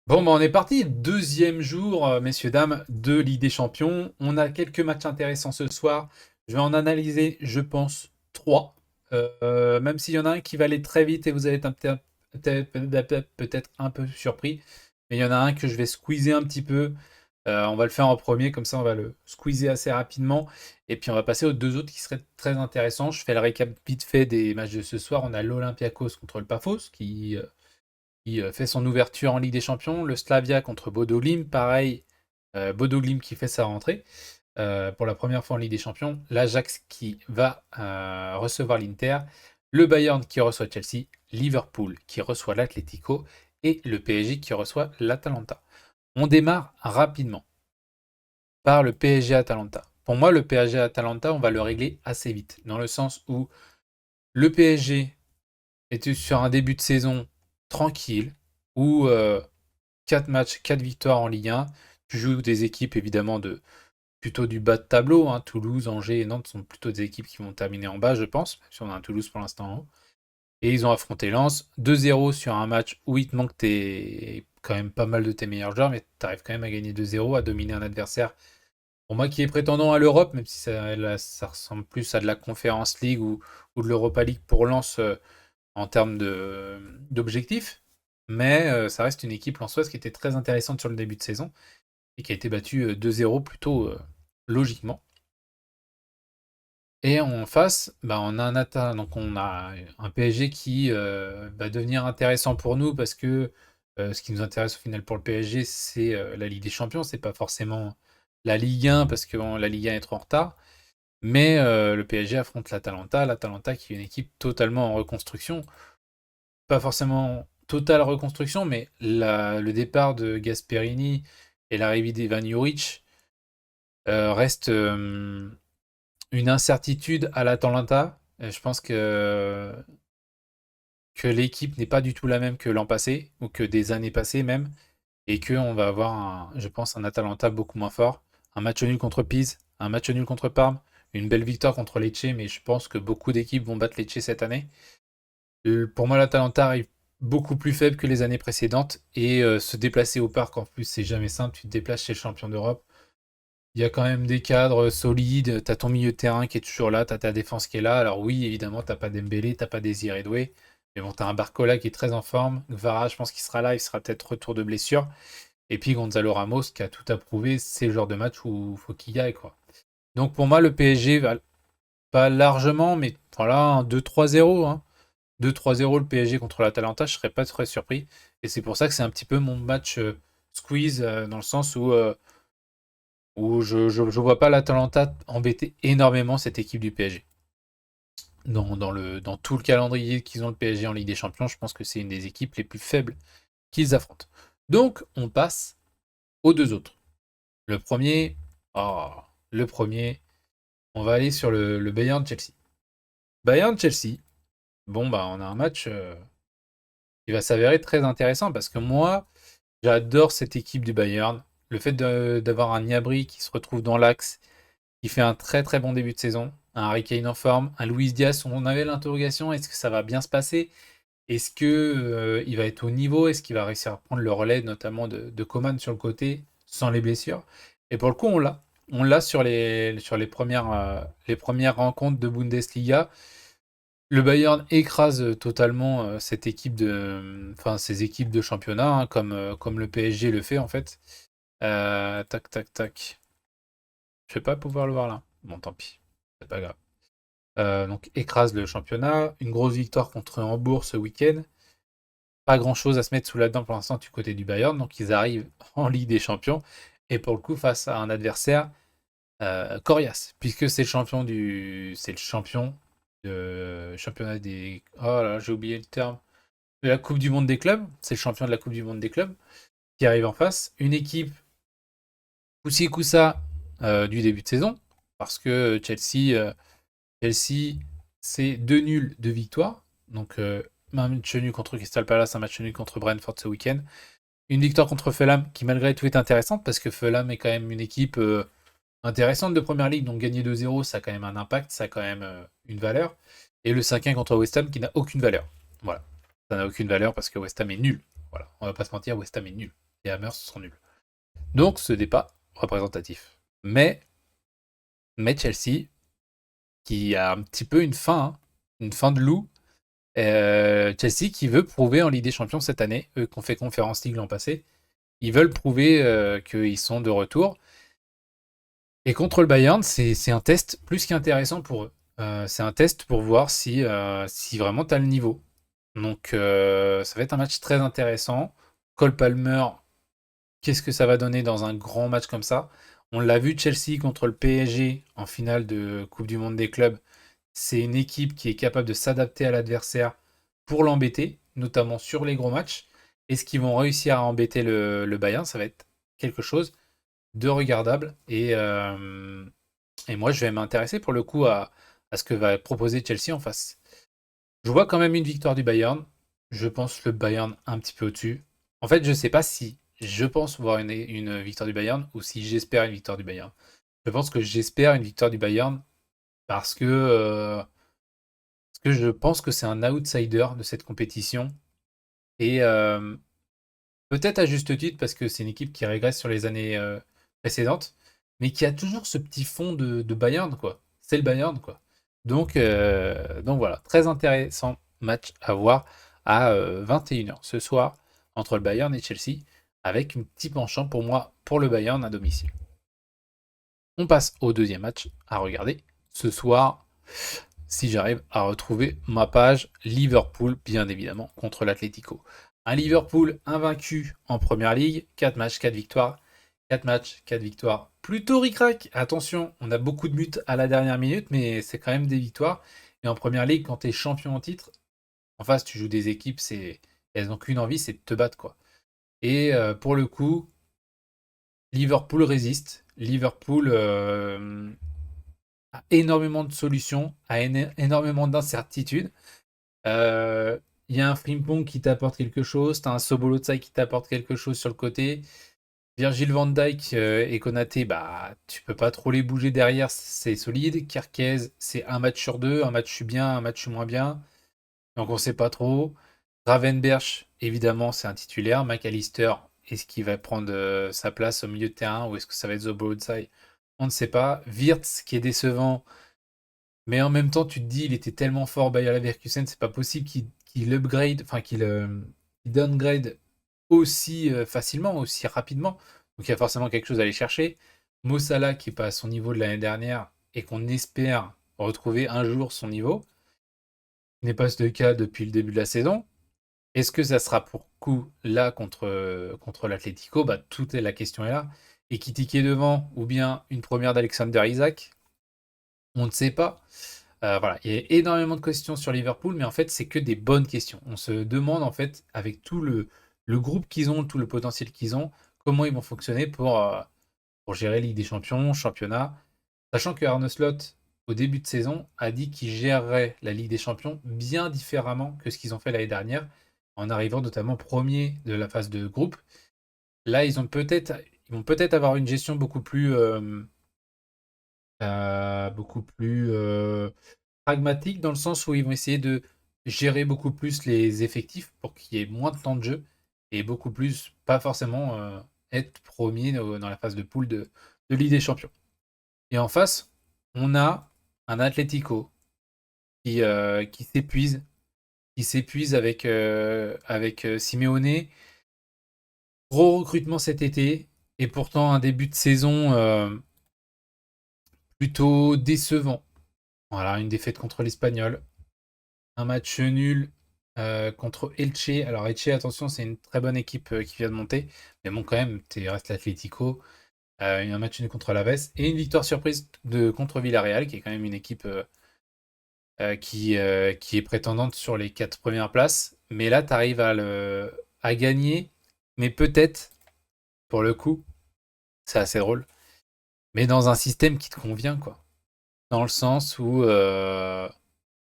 Bon, bah, on est parti. Deuxième jour, messieurs, dames, de Ligue des Champions. On a quelques matchs intéressants ce soir. Je vais en analyser, je pense, trois. Même s'il y en a un qui va aller très vite et vous allez être peut-être un peu surpris. Mais il y en a un que je vais squeezer un petit peu. On va le faire en premier, comme ça on va le squeezer assez rapidement. Et puis on va passer aux deux autres qui seraient très intéressants. Je fais le récap vite fait des matchs de ce soir. On a l'Olympiakos contre le Pafos, qui fait son ouverture en Ligue des Champions. Le Slavia contre Bodo Glimt, pareil, Bodo Glimt qui fait sa rentrée pour la première fois en Ligue des Champions. L'Ajax qui va recevoir l'Inter. Le Bayern qui reçoit Chelsea. Liverpool qui reçoit l'Atlético. Et le PSG qui reçoit l'Atalanta. On démarre rapidement par le PSG Atalanta. Pour moi, le PSG Atalanta, on va le régler assez vite, dans le sens où le PSG était sur un début de saison tranquille, où 4 matchs, 4 victoires en Ligue 1. Tu joues des équipes évidemment plutôt du bas de tableau, hein. Toulouse, Angers et Nantes sont plutôt des équipes qui vont terminer en bas, je pense, même si on a un Toulouse pour l'instant en haut. Et ils ont affronté Lens 2-0 sur un match où il te manque quand même pas mal de tes meilleurs joueurs, mais tu arrives quand même à gagner 2-0, à dominer un adversaire, pour moi qui est prétendant à l'Europe, même si ça ressemble plus à de la Conference League ou de l'Europa League pour Lens en termes d'objectifs. Mais ça reste une équipe lensoise qui était très intéressante sur le début de saison et qui a été battue 2-0 plutôt logiquement. Et en face, bah, donc on a un PSG qui va devenir intéressant pour nous parce que ce qui nous intéresse au final pour le PSG, c'est la Ligue des Champions. C'est pas forcément la Ligue 1 parce que bon, la Ligue 1 est trop en retard. Mais le PSG affronte l'Atalanta. L'Atalanta qui est une équipe totalement en reconstruction. Pas forcément totale reconstruction, mais le départ de Gasperini et l'arrivée d'Ivan Juric reste une incertitude à l'Atalanta. Je pense que l'équipe n'est pas du tout la même que l'an passé, ou que des années passées même, et qu'on va avoir, je pense, un Atalanta beaucoup moins fort. Un match nul contre Pise, un match nul contre Parme, une belle victoire contre Lecce, mais je pense que beaucoup d'équipes vont battre Lecce cette année. Pour moi, l'Atalanta arrive beaucoup plus faible que les années précédentes, et se déplacer au parc, en plus, c'est jamais simple. Tu te déplaces chez le champion d'Europe. Il y a quand même des cadres solides, t'as ton milieu de terrain qui est toujours là, t'as ta défense qui est là. Alors oui, évidemment, t'as pas Dembélé, t'as pas Désiré Doué, mais bon, t'as un Barcola qui est très en forme. Gvara, je pense qu'il sera là, il sera peut-être retour de blessure. Et puis Gonzalo Ramos qui a tout approuvé, c'est le genre de match où faut qu'il y aille, quoi. Donc pour moi, le PSG va pas largement, mais voilà, un 2-3-0, hein. 2-3-0 le PSG contre l'Atalanta, je serais pas très surpris. Et c'est pour ça que c'est un petit peu mon match squeeze, dans le sens où je vois pas l'Atalanta embêter énormément cette équipe du PSG. Dans tout le calendrier qu'ils ont le PSG en Ligue des Champions, je pense que c'est une des équipes les plus faibles qu'ils affrontent. Donc, on passe aux deux autres. Le premier, oh, le premier, on va aller sur le Bayern-Chelsea. Bayern-Chelsea, bon, bah, on a un match qui va s'avérer très intéressant parce que moi, j'adore cette équipe du Bayern. Le fait d'avoir un Gnabry qui se retrouve dans l'axe, qui fait un très très bon début de saison, un Harry Kane en forme, un Luis Diaz, on avait l'interrogation, est-ce que ça va bien se passer? Est-ce que il va être au niveau? Est-ce qu'il va réussir à prendre le relais, notamment de Coman sur le côté, sans les blessures? Et pour le coup, on l'a. On l'a sur les premières rencontres de Bundesliga. Le Bayern écrase totalement enfin, ces équipes de championnat, hein, comme le PSG le fait en fait. Tac, tac, tac. Je vais pas pouvoir le voir là. Bon, tant pis. C'est pas grave. Donc, écrase le championnat. Une grosse victoire contre Hambourg ce week-end. Pas grand-chose à se mettre sous la dent pour l'instant du côté du Bayern. Donc, ils arrivent en Ligue des Champions. Et pour le coup, face à un adversaire coriace. Puisque c'est le champion de championnat des. Oh là, j'ai oublié le terme. De la Coupe du Monde des clubs. C'est le champion de la Coupe du Monde des clubs qui arrive en face. Une équipe coup-ci coup-ça du début de saison. Parce que Chelsea, c'est 2 nuls, 2 victoires. Donc, un match nul contre Crystal Palace, un match nul contre Brentford ce week-end. Une victoire contre Fulham qui, malgré tout, est intéressante parce que Fulham est quand même une équipe intéressante de première ligue. Donc, gagner 2-0, ça a quand même un impact, ça a quand même une valeur. Et le 5-1 contre West Ham qui n'a aucune valeur. Voilà. Ça n'a aucune valeur parce que West Ham est nul. Voilà. On va pas se mentir, West Ham est nul. et Hammers sont nuls. Donc ce n'est pas représentatif. Mais Chelsea, qui a un petit peu une fin de loup, Chelsea qui veut prouver en Ligue des Champions cette année, eux qui ont fait Conference League l'an passé, ils veulent prouver qu'ils sont de retour. Et contre le Bayern, c'est un test plus qu'intéressant pour eux. C'est un test pour voir si vraiment tu as le niveau. Donc ça va être un match très intéressant. Cole Palmer, qu'est-ce que ça va donner dans un grand match comme ça? On l'a vu Chelsea contre le PSG en finale de Coupe du Monde des clubs. C'est une équipe qui est capable de s'adapter à l'adversaire pour l'embêter, notamment sur les gros matchs. Est-ce qu'ils vont réussir à embêter le Bayern? Ça va être quelque chose de regardable. Et moi, je vais m'intéresser pour le coup à ce que va proposer Chelsea en face. Je vois quand même une victoire du Bayern. Je pense le Bayern un petit peu au-dessus. En fait, je ne sais pas si je pense voir une victoire du Bayern ou si j'espère une victoire du Bayern. Je pense que j'espère une victoire du Bayern parce que je pense que c'est un outsider de cette compétition. Et peut-être à juste titre parce que c'est une équipe qui régresse sur les années précédentes, mais qui a toujours ce petit fond de Bayern, quoi. C'est le Bayern, quoi. Donc voilà, très intéressant match à voir à 21h ce soir entre le Bayern et Chelsea, avec un petit penchant pour moi pour le Bayern à domicile. On passe au deuxième match à regarder ce soir, si j'arrive à retrouver ma page Liverpool, bien évidemment, contre l'Atlético. Un Liverpool invaincu en première ligue, 4 matchs, 4 victoires. 4 matchs, 4 victoires. Plutôt ric-rac. Attention, on a beaucoup de buts à la dernière minute, mais c'est quand même des victoires. Et en première ligue, quand tu es champion en titre, en face, tu joues des équipes, elles n'ont qu'une envie, c'est de te battre, quoi. Et pour le coup, Liverpool résiste. Liverpool a énormément de solutions, a énormément d'incertitudes. Il y a un Frimpong qui t'apporte quelque chose, tu as un Sobolotsai qui t'apporte quelque chose sur le côté. Virgil van Dijk et Konaté, bah, tu peux pas trop les bouger derrière, c'est solide. Kerkez, c'est un match sur deux, un match je suis bien, un match je suis moins bien. Donc on sait pas trop. Gravenberch, évidemment, c'est un titulaire. McAllister, est-ce qu'il va prendre sa place au milieu de terrain ou est-ce que ça va être Sobolotsai? On ne sait pas. Wirtz, qui est décevant, mais en même temps, tu te dis, il était tellement fort Bayer Leverkusen, c'est pas possible qu'il upgrade, enfin qu'il downgrade aussi facilement, aussi rapidement. Donc il y a forcément quelque chose à aller chercher. Mo Salah qui est pas à son niveau de l'année dernière et qu'on espère retrouver un jour son niveau, n'est pas le cas depuis le début de la saison. Est-ce que ça sera pour coup là contre l'Atlético? Bah, la question est là. Et qui est devant ou bien une première d'Alexander Isaac? On ne sait pas. Voilà, il y a énormément de questions sur Liverpool, mais en fait, c'est que des bonnes questions. On se demande, en fait, avec tout le groupe qu'ils ont, tout le potentiel qu'ils ont, comment ils vont fonctionner pour gérer Ligue des Champions, championnat. Sachant que Arne Slot, au début de saison, a dit qu'il gérerait la Ligue des Champions bien différemment que ce qu'ils ont fait l'année dernière, en arrivant notamment premier de la phase de groupe. Là, ils vont peut-être avoir une gestion beaucoup plus pragmatique dans le sens où ils vont essayer de gérer beaucoup plus les effectifs pour qu'il y ait moins de temps de jeu et beaucoup plus, pas forcément être premier dans la phase de poule de Ligue des Champions. Et en face, on a un Atlético qui s'épuise avec Simeone. Gros recrutement cet été et pourtant un début de saison plutôt décevant. Voilà, une défaite contre l'Espagnol. Un match nul contre Elche. Alors Elche, attention, c'est une très bonne équipe qui vient de monter. Mais bon, quand même, tu restes l'Atlético. Un match nul contre Alaves. Et une victoire surprise contre Villarreal, qui est quand même une équipe qui est prétendante sur les 4 premières places. Mais là, tu arrives à gagner. Mais peut-être, pour le coup, c'est assez drôle. Mais dans un système qui te convient, quoi. Dans le sens où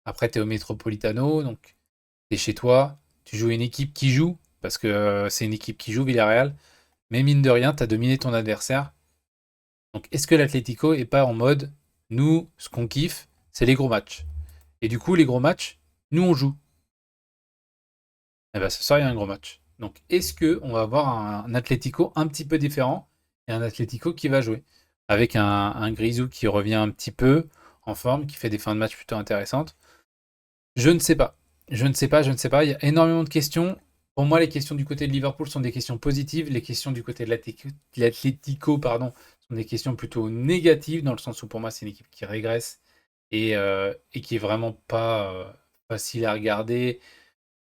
après, tu es au Metropolitano, donc tu es chez toi, tu joues une équipe qui joue, parce que c'est une équipe qui joue, Villarreal, mais mine de rien, tu as dominé ton adversaire. Donc est-ce que l'Atlético est pas en mode, nous, ce qu'on kiffe, c'est les gros matchs. Et du coup, les gros matchs, nous, on joue. Et bien, ce soir, il y a un gros match. Donc, est-ce que on va avoir un Atlético un petit peu différent et un Atlético qui va jouer avec un Grisou qui revient un petit peu en forme, qui fait des fins de match plutôt intéressantes? Je ne sais pas. Je ne sais pas, je ne sais pas. Il y a énormément de questions. Pour moi, les questions du côté de Liverpool sont des questions positives. Les questions du côté de l'Atlético, pardon, sont des questions plutôt négatives, dans le sens où pour moi, c'est une équipe qui régresse et qui est vraiment pas facile à regarder.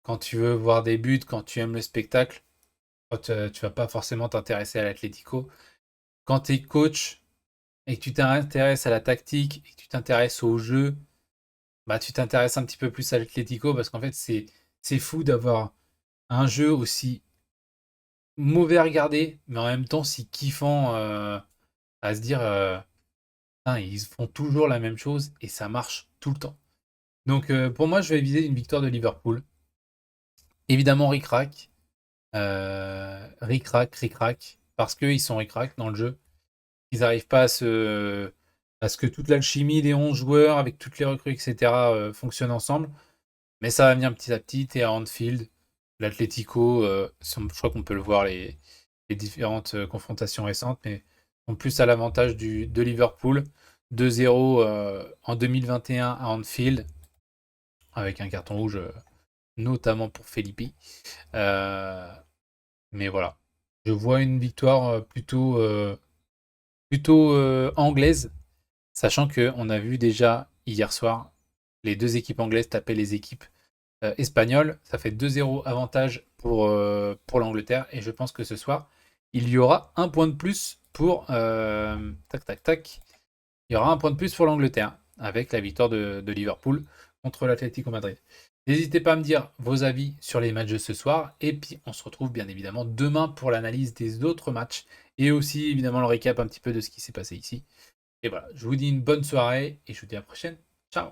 Quand tu veux voir des buts, quand tu aimes le spectacle, tu vas pas forcément t'intéresser à l'Atlético. Quand tu es coach et que tu t'intéresses à la tactique et que tu t'intéresses au jeu, bah, tu t'intéresses un petit peu plus à l'Atlético parce qu'en fait, c'est fou d'avoir un jeu aussi mauvais à regarder, mais en même temps si kiffant à se dire putain, ils font toujours la même chose et ça marche tout le temps. Donc pour moi, je vais viser une victoire de Liverpool. Évidemment, ric-rac. Ric-rac, ric-rac. Parce qu'ils sont ric-rac dans le jeu. Ils n'arrivent pas à ce que toute l'alchimie des 11 joueurs, avec toutes les recrues, etc., fonctionne ensemble. Mais ça va venir petit à petit. Et à Anfield, l'Atlético, je crois qu'on peut le voir les différentes confrontations récentes, mais sont plus à l'avantage de Liverpool. 2-0 en 2021 à Anfield, avec un carton rouge notamment pour Felipe. Euh, mais voilà. Je vois une victoire plutôt anglaise, sachant qu'on a vu déjà hier soir les deux équipes anglaises taper les équipes espagnoles. Ça fait 2-0 avantage pour l'Angleterre. Et je pense que ce soir, il y aura un point de plus pour... tac, tac, tac. Il y aura un point de plus pour l'Angleterre avec la victoire de Liverpool contre l'Atlético Madrid. N'hésitez pas à me dire vos avis sur les matchs de ce soir. Et puis, on se retrouve bien évidemment demain pour l'analyse des autres matchs. Et aussi, évidemment, le récap un petit peu de ce qui s'est passé ici. Et voilà, je vous dis une bonne soirée et je vous dis à la prochaine. Ciao!